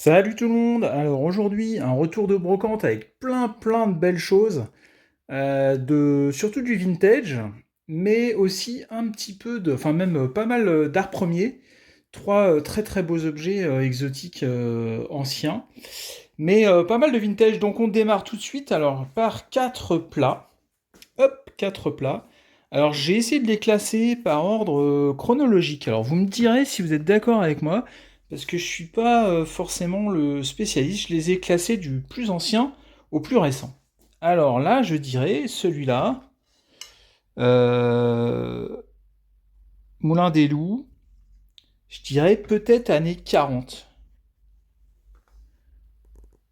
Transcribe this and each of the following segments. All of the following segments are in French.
Salut tout le monde! Alors aujourd'hui, un retour de brocante avec plein de belles choses, surtout du vintage, mais aussi un petit peu enfin même pas mal d'art premier. Trois très beaux objets exotiques anciens, mais pas mal de vintage. Donc on démarre tout de suite alors par quatre plats. Hop, quatre plats. Alors j'ai essayé de les classer par ordre chronologique. Alors vous me direz si vous êtes d'accord avec moi, parce que je suis pas forcément le spécialiste. Je les ai classés du plus ancien au plus récent. Alors là, je dirais celui-là, euh, Moulin des Loups, je dirais peut-être années 40.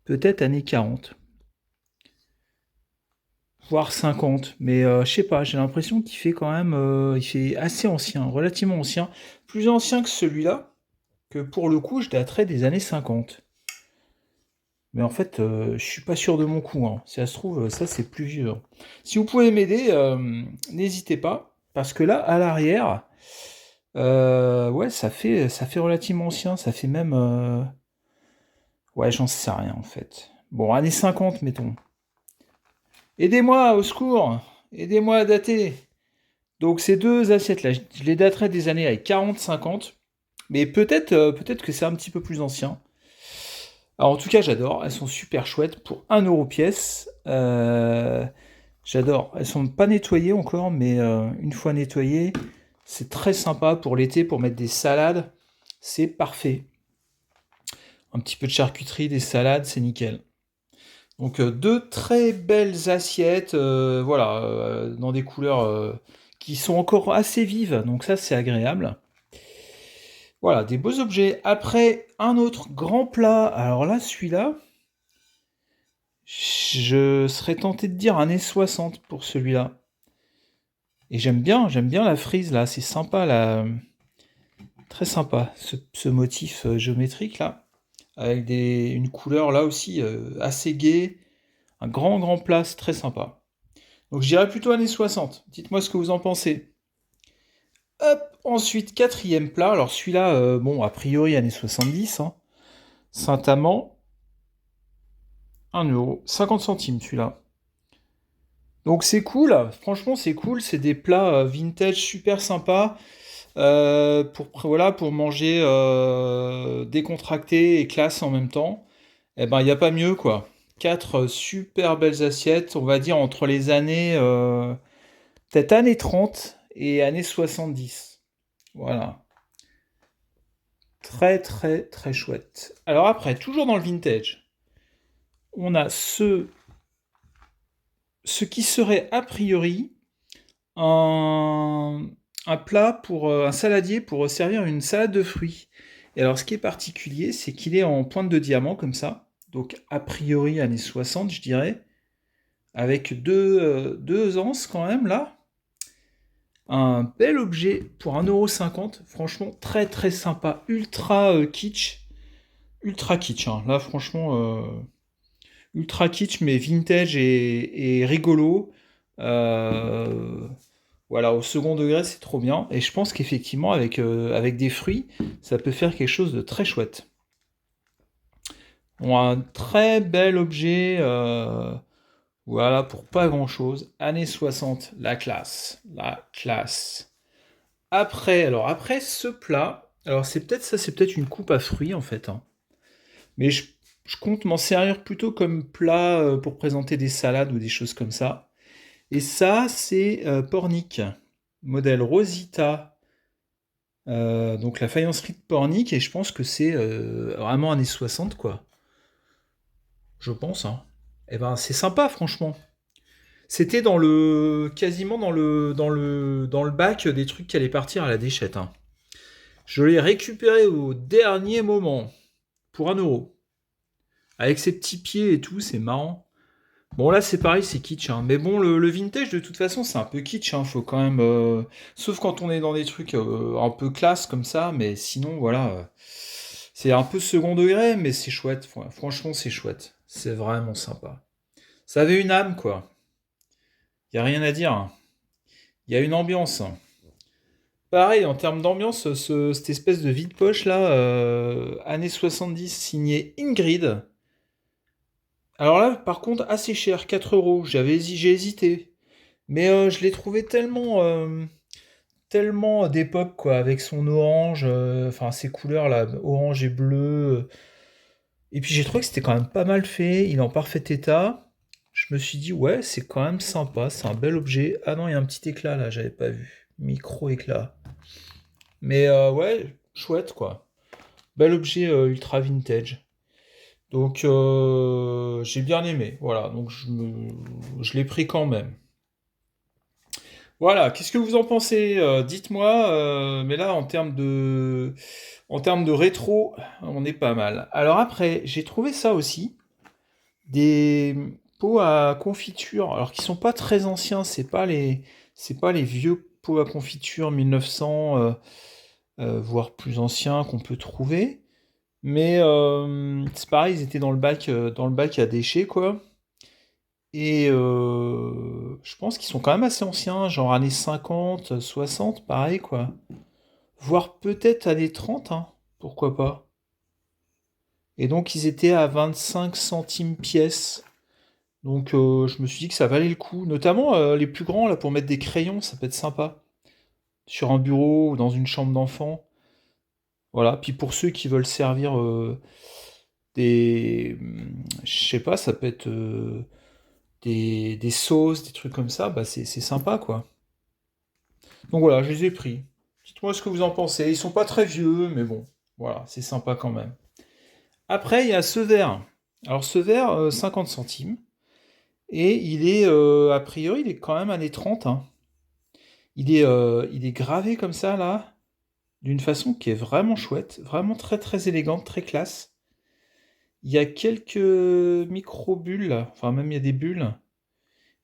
Peut-être années 40. Voire 50. Mais je sais pas, j'ai l'impression qu'il fait quand même, il fait assez ancien, relativement ancien. Plus ancien que celui-là, que pour le coup, je daterais des années 50. Mais en fait, je suis pas sûr de mon coup, hein. Si ça se trouve, ça c'est plus vieux, hein. Si vous pouvez m'aider, n'hésitez pas, parce que là, à l'arrière, ouais, ça fait relativement ancien, ça fait même, ouais, j'en sais rien en fait. Bon, années 50, mettons. Aidez-moi, au secours! Aidez-moi à dater! Donc ces deux assiettes-là, je les daterais des années avec 40-50, mais peut-être que c'est un petit peu plus ancien. Alors en tout cas, j'adore. Elles sont super chouettes pour 1 € pièce. J'adore. Elles sont pas nettoyées encore, mais une fois nettoyées, c'est très sympa pour l'été, pour mettre des salades. C'est parfait. Un petit peu de charcuterie, des salades, c'est nickel. Donc deux très belles assiettes, voilà, dans des couleurs qui sont encore assez vives. Donc ça, c'est agréable. Voilà, des beaux objets. Après, un autre grand plat. Alors là, celui-là, je serais tenté de dire années 60 pour celui-là. Et j'aime bien la frise là, c'est sympa là, très sympa ce motif géométrique là, avec une couleur là aussi assez gaie, un grand plat, c'est très sympa. Donc je dirais plutôt années 60. Dites-moi ce que vous en pensez. Hop, ensuite quatrième plat. Alors celui-là, bon a priori années 70, hein. Saint-Amand, 1 € 50 centimes celui-là. Donc c'est cool, franchement c'est cool, c'est des plats vintage super sympas voilà, pour manger décontracté et classe en même temps. Eh ben il n'y a pas mieux quoi. Quatre super belles assiettes, on va dire entre les années peut-être années 30 et années 70. Voilà. Très chouette. Alors après, toujours dans le vintage, on a ce qui serait a priori un, un plat pour un saladier pour servir une salade de fruits. Et alors, ce qui est particulier, c'est qu'il est en pointe de diamant comme ça. Donc, a priori, années 60, je dirais. Avec deux anses quand même là. Un bel objet pour 1,50 €. Franchement, très sympa. Ultra kitsch. Ultra kitsch, hein. Là, franchement, ultra kitsch, mais vintage et rigolo. Euh, Voilà, au second degré, c'est trop bien. Et je pense qu'effectivement, avec des fruits, ça peut faire quelque chose de très chouette. On a un très bel objet, voilà, pour pas grand-chose. Années 60, la classe. La classe. Après ce plat, alors c'est peut-être une coupe à fruits en fait, hein. Mais je compte m'en servir plutôt comme plat pour présenter des salades ou des choses comme ça. Et ça, c'est Pornic, modèle Rosita. Donc la faïencerie de Pornic, et je pense que c'est vraiment années 60, quoi. Je pense, hein. Et ben c'est sympa, franchement. C'était quasiment dans le bac des trucs qui allaient partir à la déchette, hein. Je l'ai récupéré au dernier moment, pour 1 €. Avec ses petits pieds et tout, c'est marrant. Bon là c'est pareil, c'est kitsch, hein. Mais bon, le vintage de toute façon c'est un peu kitsch, hein. Faut quand même... Sauf quand on est dans des trucs un peu classe comme ça, mais sinon voilà... C'est un peu second degré, mais c'est chouette. Franchement, c'est chouette. C'est vraiment sympa. Ça avait une âme, quoi. Y a rien à dire, hein. Y a une ambiance. Pareil, en termes d'ambiance, cette espèce de vide-poche là, années 70, signé Ingrid. Alors là, par contre, assez cher, 4 euros. J'ai hésité. Mais je l'ai trouvé tellement d'époque, quoi, avec son orange, enfin ses couleurs là, orange et bleu. Et puis j'ai trouvé que c'était quand même pas mal fait, il est en parfait état. Je me suis dit, ouais, c'est quand même sympa, c'est un bel objet. Ah non, il y a un petit éclat là, j'avais pas vu. Micro-éclat. Mais ouais, chouette quoi. Bel objet ultra vintage. Donc j'ai bien aimé, voilà, donc je l'ai pris quand même. Voilà, qu'est-ce que vous en pensez? Dites-moi, mais là en termes de rétro, on est pas mal. Alors après, j'ai trouvé ça aussi, des pots à confiture, alors qui sont pas très anciens, c'est pas les vieux pots à confiture 1900, voire plus anciens qu'on peut trouver. Mais c'est pareil, ils étaient dans le bac à déchets, quoi. Et je pense qu'ils sont quand même assez anciens, genre années 50, 60, pareil, quoi. Voire peut-être années 30, hein, pourquoi pas. Et donc ils étaient à 25 centimes pièce. Donc je me suis dit que ça valait le coup. Notamment les plus grands, là, pour mettre des crayons, ça peut être sympa. Sur un bureau ou dans une chambre d'enfant. Voilà. Puis pour ceux qui veulent servir je sais pas, ça peut être des sauces, des trucs comme ça, bah c'est sympa, quoi. Donc voilà, je les ai pris. Dites-moi ce que vous en pensez. Ils sont pas très vieux, mais bon, voilà, c'est sympa quand même. Après, il y a ce verre. Alors ce verre, 50 centimes. Et a priori, il est quand même années 30, hein. Il est gravé comme ça, là, d'une façon qui est vraiment chouette, vraiment très très élégante, très classe. Il y a quelques micro-bulles, là. Enfin même il y a des bulles.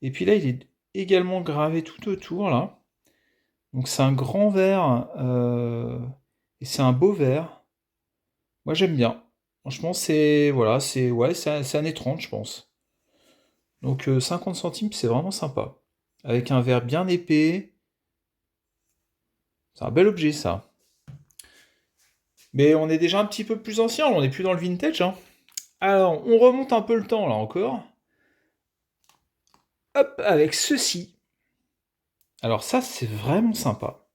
Et puis là, il est également gravé tout autour, là. Donc c'est un grand verre, et c'est un beau verre. Moi j'aime bien. Franchement, c'est voilà, c'est ouais, c'est années 30, je pense. Donc 50 centimes, c'est vraiment sympa. Avec un verre bien épais. C'est un bel objet, ça. Mais on est déjà un petit peu plus ancien, on n'est plus dans le vintage, hein. Alors, on remonte un peu le temps, là encore. Hop, avec ceci. Alors ça, c'est vraiment sympa.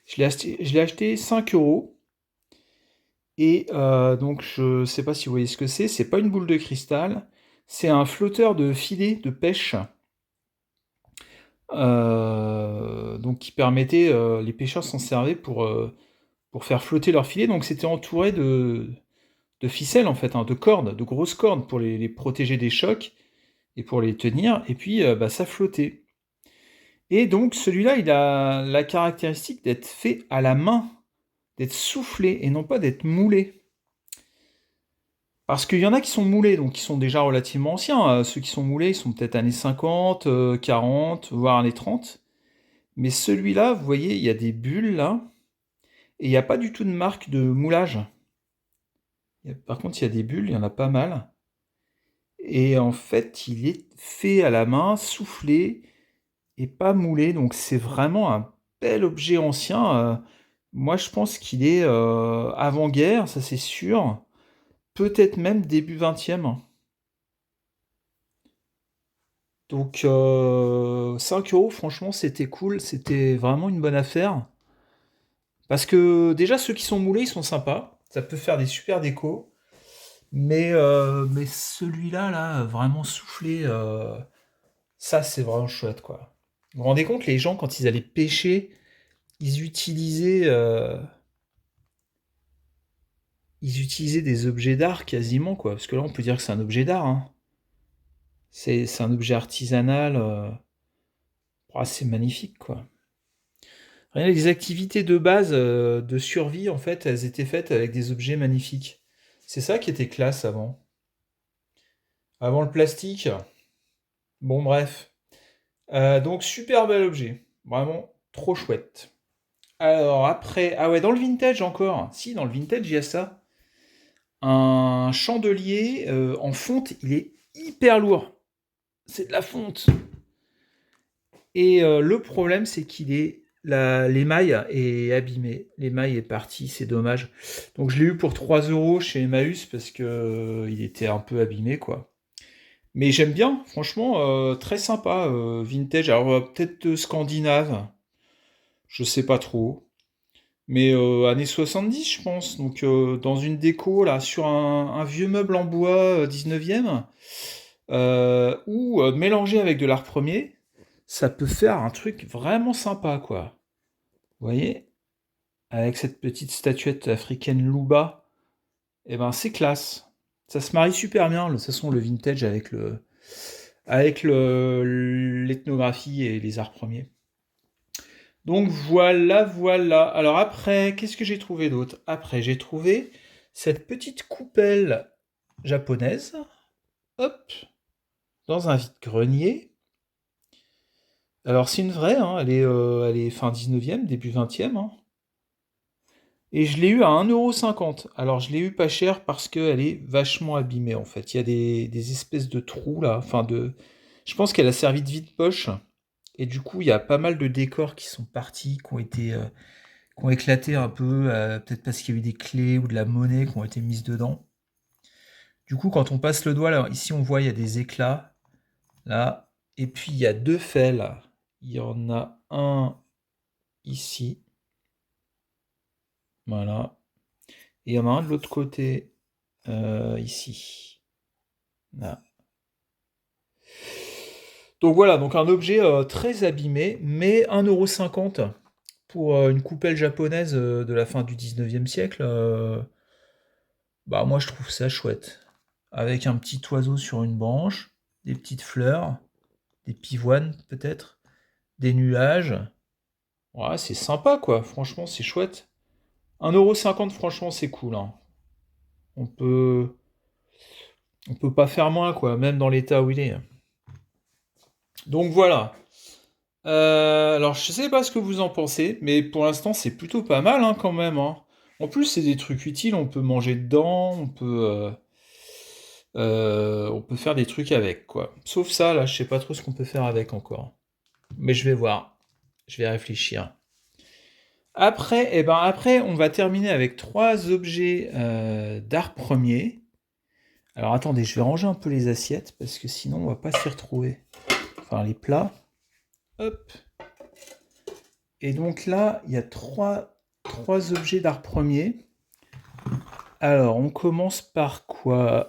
Je l'ai acheté 5 euros. Et donc, je sais pas si vous voyez ce que c'est. C'est pas une boule de cristal. C'est un flotteur de filet de pêche. Donc, qui permettait, les pêcheurs s'en servaient pour faire flotter leur filet. Donc, c'était entouré de ficelles, en fait, hein, de cordes, de grosses cordes pour les protéger des chocs et pour les tenir. Et puis, bah, ça flottait. Et donc, celui-là, il a la caractéristique d'être fait à la main, d'être soufflé et non pas d'être moulé. Parce qu'il y en a qui sont moulés, donc qui sont déjà relativement anciens. Ceux qui sont moulés, ils sont peut-être années 50, 40, voire années 30. Mais celui-là, vous voyez, il y a des bulles là, et il n'y a pas du tout de marque de moulage. Par contre, il y a des bulles, il y en a pas mal. Et en fait, il est fait à la main, soufflé, et pas moulé. Donc c'est vraiment un bel objet ancien. Moi, je pense qu'il est avant-guerre, ça c'est sûr. Peut-être même début 20e. Donc 5 euros, franchement, c'était cool. C'était vraiment une bonne affaire. Parce que déjà, ceux qui sont moulés, ils sont sympas. Ça peut faire des super décos. Mais celui-là, là, vraiment soufflé, ça, c'est vraiment chouette, quoi. Vous vous rendez compte, les gens, quand ils allaient pêcher, ils utilisaient, euh, ils utilisaient des objets d'art quasiment, quoi. Parce que là, on peut dire que c'est un objet d'art, hein. C'est un objet artisanal. C'est magnifique, quoi. Rien, les activités de base de survie, en fait, elles étaient faites avec des objets magnifiques. C'est ça qui était classe avant. Avant le plastique. Bon, bref. Donc, super bel objet. Vraiment trop chouette. Alors, après. Ah ouais, dans le vintage encore. Si, dans le vintage, il y a ça. Un chandelier en fonte, il est hyper lourd. C'est de la fonte. Et le problème, c'est qu'il est l'émail est abîmé. L'émail est parti, c'est dommage. Donc je l'ai eu pour 3 euros chez Emmaüs parce que il était un peu abîmé, quoi. Mais j'aime bien, franchement, très sympa, vintage. Alors peut-être scandinave, je sais pas trop. Mais années 70, je pense. Donc dans une déco, là, sur un vieux meuble en bois 19e, ou mélangé avec de l'art premier, ça peut faire un truc vraiment sympa, quoi. Vous voyez? Avec cette petite statuette africaine Luba, eh ben c'est classe. Ça se marie super bien, de toute façon, le vintage l'ethnographie et les arts premiers. Donc voilà, voilà. Alors après, qu'est-ce que j'ai trouvé d'autre? Après, j'ai trouvé cette petite coupelle japonaise, hop, dans un vide-grenier. Alors c'est une vraie, hein, elle est fin 19e, début 20e, hein. Et je l'ai eu à 1,50 €. Alors je l'ai eu pas cher parce qu'elle est vachement abîmée en fait. Il y a des espèces de trous là, enfin de. Je pense qu'elle a servi de vide-poche. Et du coup, il y a pas mal de décors qui sont partis, qui ont éclaté un peu, peut-être parce qu'il y a eu des clés ou de la monnaie qui ont été mises dedans. Du coup, quand on passe le doigt, là, ici on voit il y a des éclats, là, et puis il y a deux faits là. Il y en a un ici, voilà, et il y en a un de l'autre côté, ici, là. Donc voilà, donc un objet très abîmé, mais 1,50 € pour une coupelle japonaise de la fin du 19e siècle. Bah moi je trouve ça chouette. Avec un petit oiseau sur une branche, des petites fleurs, des pivoines peut-être, des nuages. Ouais, c'est sympa quoi, franchement c'est chouette. 1,50 € franchement c'est cool, hein. On peut, on peut pas faire moins quoi, même dans l'état où il est. Donc voilà. Alors je sais pas ce que vous en pensez, mais pour l'instant c'est plutôt pas mal hein, quand même, hein. En plus c'est des trucs utiles, on peut manger dedans, on peut faire des trucs avec, quoi. Sauf ça, là, je sais pas trop ce qu'on peut faire avec encore. Mais je vais voir. Je vais réfléchir. Après, après, on va terminer avec trois objets d'art premier. Alors attendez, je vais ranger un peu les assiettes parce que sinon on va pas s'y retrouver. Enfin les plats. Hop. Et donc là, il y a trois objets d'art premier. Alors, on commence par quoi?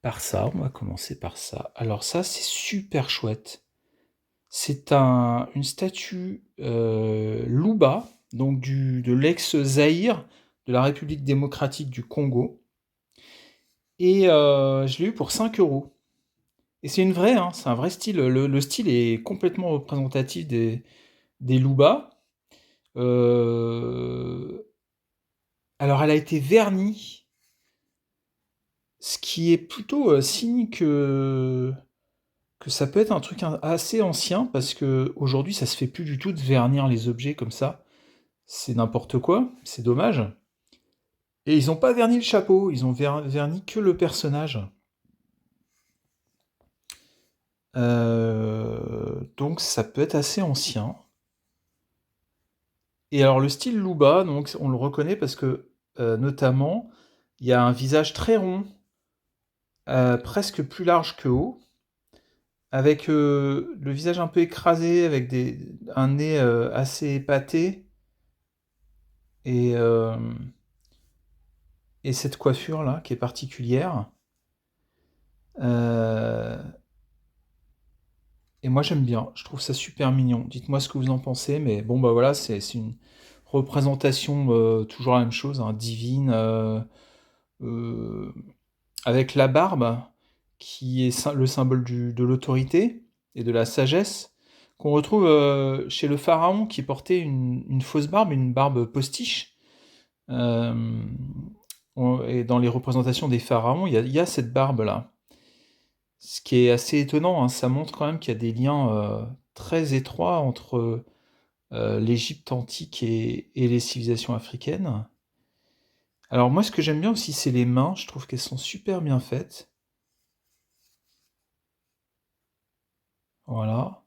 Par ça, on va commencer par ça. Alors ça, c'est super chouette. C'est une statue Luba, donc de l'ex-Zaïre, de la République démocratique du Congo. Et je l'ai eu pour 5 euros. Et c'est une vraie, hein, c'est un vrai style. Le style est complètement représentatif des Luba. Euh, alors elle a été vernie, ce qui est plutôt signe que ça peut être un truc assez ancien, parce que aujourd'hui ça se fait plus du tout de vernir les objets comme ça. C'est n'importe quoi, c'est dommage. Et ils ont pas verni le chapeau, ils ont verni que le personnage. Donc ça peut être assez ancien. Et alors le style Luba, donc on le reconnaît parce que notamment il y a un visage très rond, presque plus large que haut, avec le visage un peu écrasé, avec un nez assez épaté, et, euh, et cette coiffure là qui est particulière. Euh, et moi j'aime bien, je trouve ça super mignon. Dites-moi ce que vous en pensez, mais bon bah voilà, c'est une représentation toujours la même chose, hein, divine, euh, avec la barbe qui est le symbole de l'autorité et de la sagesse, qu'on retrouve chez le pharaon qui portait une fausse barbe, une barbe postiche. Euh, et dans les représentations des pharaons, il y a cette barbe-là. Ce qui est assez étonnant, hein, ça montre quand même qu'il y a des liens très étroits entre l'Égypte antique et les civilisations africaines. Alors moi, ce que j'aime bien aussi, c'est les mains. Je trouve qu'elles sont super bien faites. Voilà.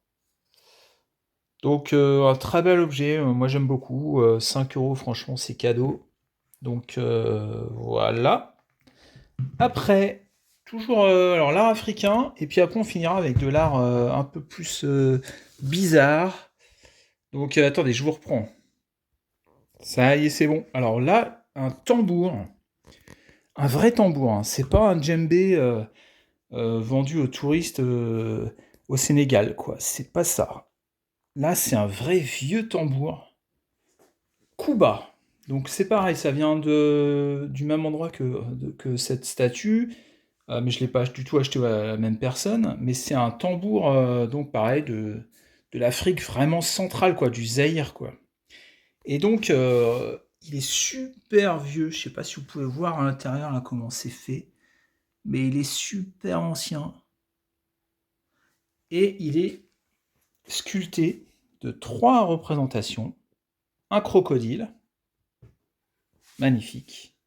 Donc un très bel objet, moi j'aime beaucoup. 5 euros, franchement, c'est cadeau. Donc voilà. Après, toujours alors l'art africain, et puis après on finira avec de l'art un peu plus bizarre. Donc attendez, je vous reprends. Ça y est, c'est bon. Alors là, un tambour, un vrai tambour, hein. C'est pas un djembé vendu aux touristes au Sénégal, quoi. C'est pas ça. Là, c'est un vrai vieux tambour. Kuba. Donc c'est pareil, ça vient du même endroit que cette statue, mais je ne l'ai pas du tout acheté à la même personne. Mais c'est un tambour, donc pareil, de l'Afrique vraiment centrale, quoi, du Zaïre, quoi. Et donc, il est super vieux. Je sais pas si vous pouvez voir à l'intérieur là, comment c'est fait, mais il est super ancien. Et il est sculpté de 3 représentations. Un crocodile, magnifique.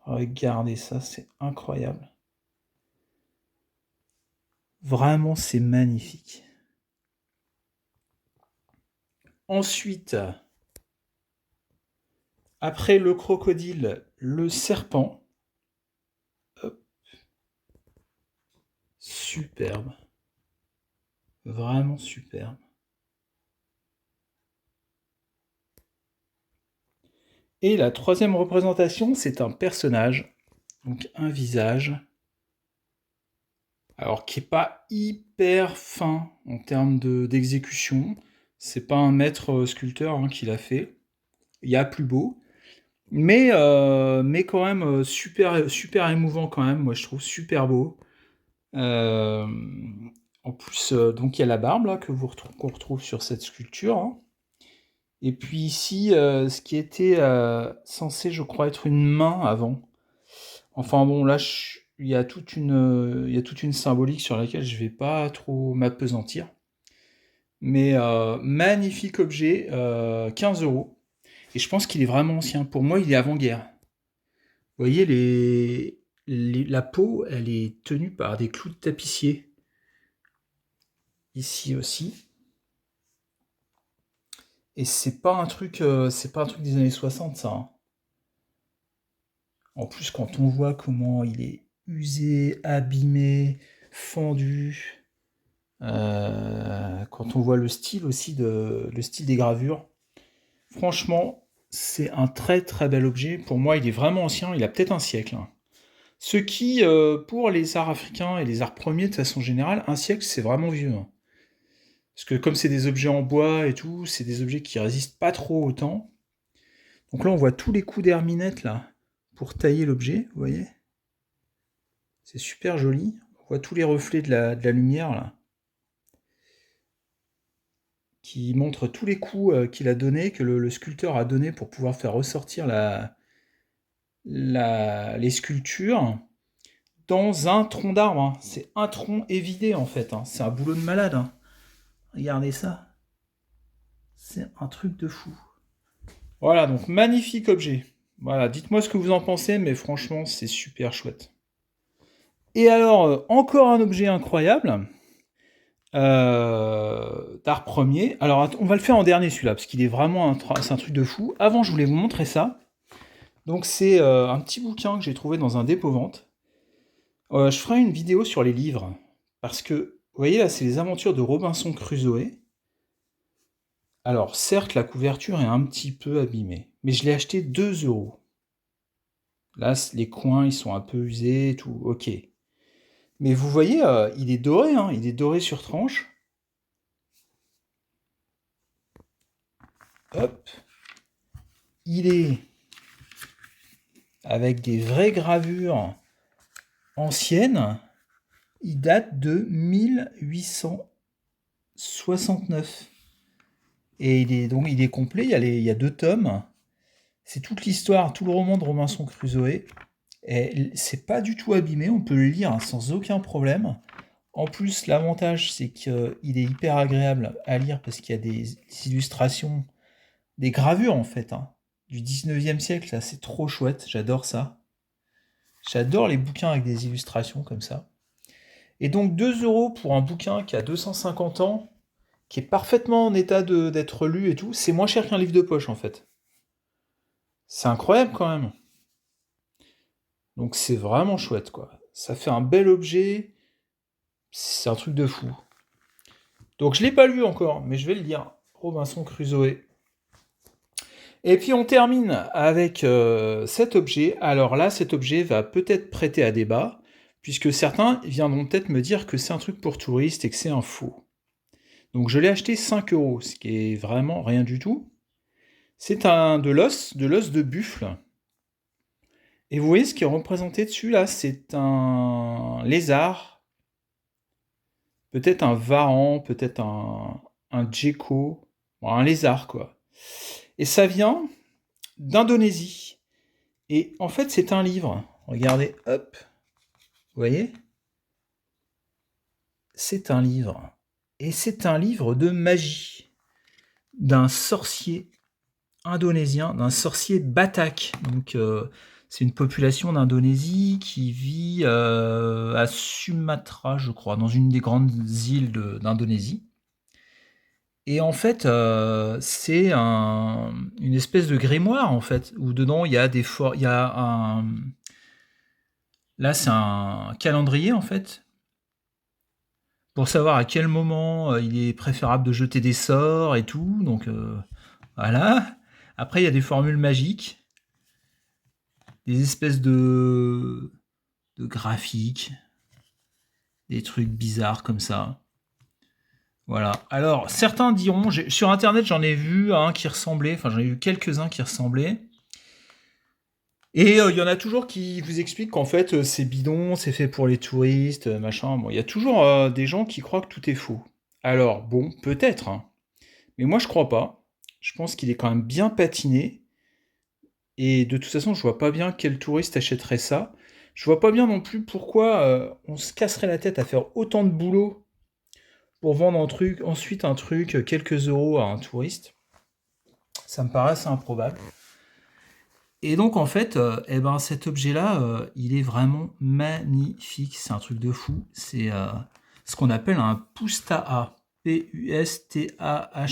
Regardez ça, c'est incroyable. Vraiment, c'est magnifique. Ensuite, après le crocodile, le serpent. Hop. Superbe. Vraiment superbe. Et la troisième représentation, c'est un personnage, donc un visage, alors qui n'est pas hyper fin en termes d'exécution. C'est pas un maître sculpteur hein, qui l'a fait. Il y a plus beau. Mais quand même super, super émouvant quand même, moi je trouve super beau. Euh, En plus, donc il y a la barbe là qu'on retrouve sur cette sculpture, hein. Et puis ici, ce qui était censé, je crois, être une main avant. Enfin bon, là, il y a toute une symbolique sur laquelle je vais pas trop m'appesantir. Mais magnifique objet, 15 euros. Et je pense qu'il est vraiment ancien. Pour moi, il est avant-guerre. Vous voyez, la peau, elle est tenue par des clous de tapissier. Ici aussi. Et c'est pas un truc des années 60, ça, hein. En plus, quand on voit comment il est usé, abîmé, fendu, quand on voit le style aussi le style des gravures, franchement, c'est un très très bel objet. Pour moi, il est vraiment ancien, il a peut-être un siècle, hein. Ce qui, pour les arts africains et les arts premiers de façon générale, un siècle, c'est vraiment vieux, hein. Parce que comme c'est des objets en bois et tout, c'est des objets qui résistent pas trop au temps. Donc là, on voit tous les coups d'herminette là pour tailler l'objet, vous voyez. C'est super joli. On voit tous les reflets de la lumière là, qui montrent tous les coups qu'il a donné, que le sculpteur a donné pour pouvoir faire ressortir les sculptures dans un tronc d'arbre, hein. C'est un tronc évidé en fait, hein. C'est un boulot de malade, hein. Regardez ça. C'est un truc de fou. Voilà, donc magnifique objet. Voilà, dites-moi ce que vous en pensez, mais franchement, c'est super chouette. Et alors, encore un objet incroyable, d'art premier. Alors, on va le faire en dernier celui-là, parce qu'il est vraiment c'est un truc de fou. Avant, je voulais vous montrer ça. Donc, c'est un petit bouquin que j'ai trouvé dans un dépôt-vente. Je ferai une vidéo sur les livres, parce que, vous voyez, là, c'est les aventures de Robinson Crusoe. Alors, certes, la couverture est un petit peu abîmée, mais je l'ai acheté 2 euros. Là, les coins, ils sont un peu usés et tout, ok. Mais vous voyez, il est doré, hein, il est doré sur tranche. Hop. Il est avec des vraies gravures anciennes. Il date de 1869. Et il est complet, il y a 2 tomes. C'est toute l'histoire, tout le roman de Robinson Crusoe. Et c'est pas du tout abîmé, on peut le lire hein, sans aucun problème. En plus, l'avantage, c'est qu'il est hyper agréable à lire parce qu'il y a des illustrations, des gravures en fait, hein, du 19e siècle. Là, c'est trop chouette, j'adore ça. J'adore les bouquins avec des illustrations comme ça. Et donc 2 euros pour un bouquin qui a 250 ans, qui est parfaitement en état d'être lu et tout. C'est moins cher qu'un livre de poche, en fait. C'est incroyable, quand même. Donc c'est vraiment chouette, quoi. Ça fait un bel objet. C'est un truc de fou. Donc je l'ai pas lu encore, mais je vais le lire. Robinson Crusoe. Et puis on termine avec cet objet. Alors là, cet objet va peut-être prêter à débat, puisque certains viendront peut-être me dire que c'est un truc pour touristes et que c'est un faux. Donc je l'ai acheté 5 euros, ce qui est vraiment rien du tout. C'est de l'os de buffle. Et vous voyez ce qui est représenté dessus là, c'est un lézard, peut-être un varan, peut-être un gecko, bon, un lézard quoi. Et ça vient d'Indonésie. Et en fait, c'est un livre. Regardez, hop, vous voyez? C'est un livre. Et c'est un livre de magie d'un sorcier indonésien, d'un sorcier Batak. Donc, c'est une population d'Indonésie qui vit à Sumatra, je crois, dans une des grandes îles d'Indonésie. Et en fait, c'est une espèce de grimoire, en fait, où dedans, il y a il y a là, c'est un calendrier, en fait, pour savoir à quel moment il est préférable de jeter des sorts et tout. Donc, voilà. Après, il y a des formules magiques, des espèces de graphiques, des trucs bizarres comme ça. Voilà. Alors, certains diront, sur internet, j'en ai vu un qui ressemblait, enfin, j'en ai vu quelques-uns qui ressemblaient. Et il y en a toujours qui vous expliquent qu'en fait, c'est bidon, c'est fait pour les touristes, machin. Bon, il y a toujours des gens qui croient que tout est faux. Alors, bon, peut-être, hein. Mais moi, je crois pas. Je pense qu'il est quand même bien patiné. Et de toute façon, je vois pas bien quel touriste achèterait ça. Je vois pas bien non plus pourquoi on se casserait la tête à faire autant de boulot pour vendre ensuite un truc quelques euros à un touriste. Ça me paraît assez improbable. Et donc en fait, eh ben, cet objet-là, il est vraiment magnifique. C'est un truc de fou. C'est ce qu'on appelle un pustaha. Pustaha.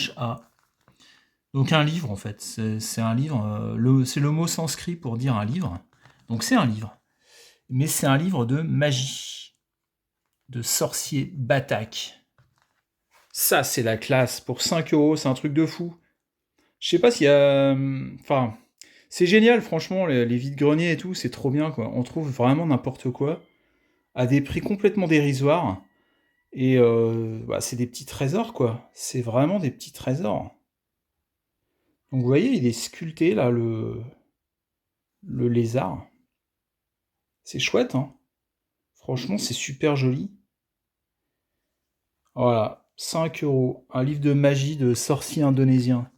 Donc un livre en fait. C'est un livre. C'est le mot sanskrit pour dire un livre. Donc c'est un livre. Mais c'est un livre de magie. De sorcier Batak. Ça, c'est la classe. Pour 5 euros, c'est un truc de fou. Je sais pas s'il y a. Enfin, c'est génial, franchement, les vides-greniers et tout, c'est trop bien, quoi. On trouve vraiment n'importe quoi à des prix complètement dérisoires. Et bah, c'est des petits trésors, quoi. C'est vraiment des petits trésors. Donc vous voyez, il est sculpté, là, le lézard. C'est chouette, hein. Franchement, c'est super joli. Voilà, 5 euros. Un livre de magie de sorcier indonésien.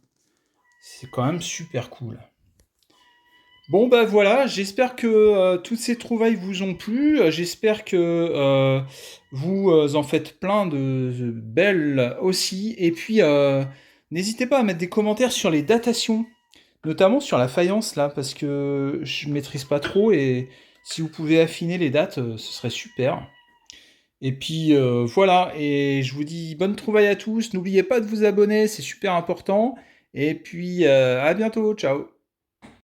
C'est quand même super cool. Bon bah voilà, j'espère que toutes ces trouvailles vous ont plu. J'espère que vous en faites plein de belles aussi. Et puis n'hésitez pas à mettre des commentaires sur les datations, notamment sur la faïence là, parce que je maîtrise pas trop et si vous pouvez affiner les dates, ce serait super. Et puis voilà, et je vous dis bonne trouvaille à tous. N'oubliez pas de vous abonner, c'est super important. Et puis à bientôt, ciao.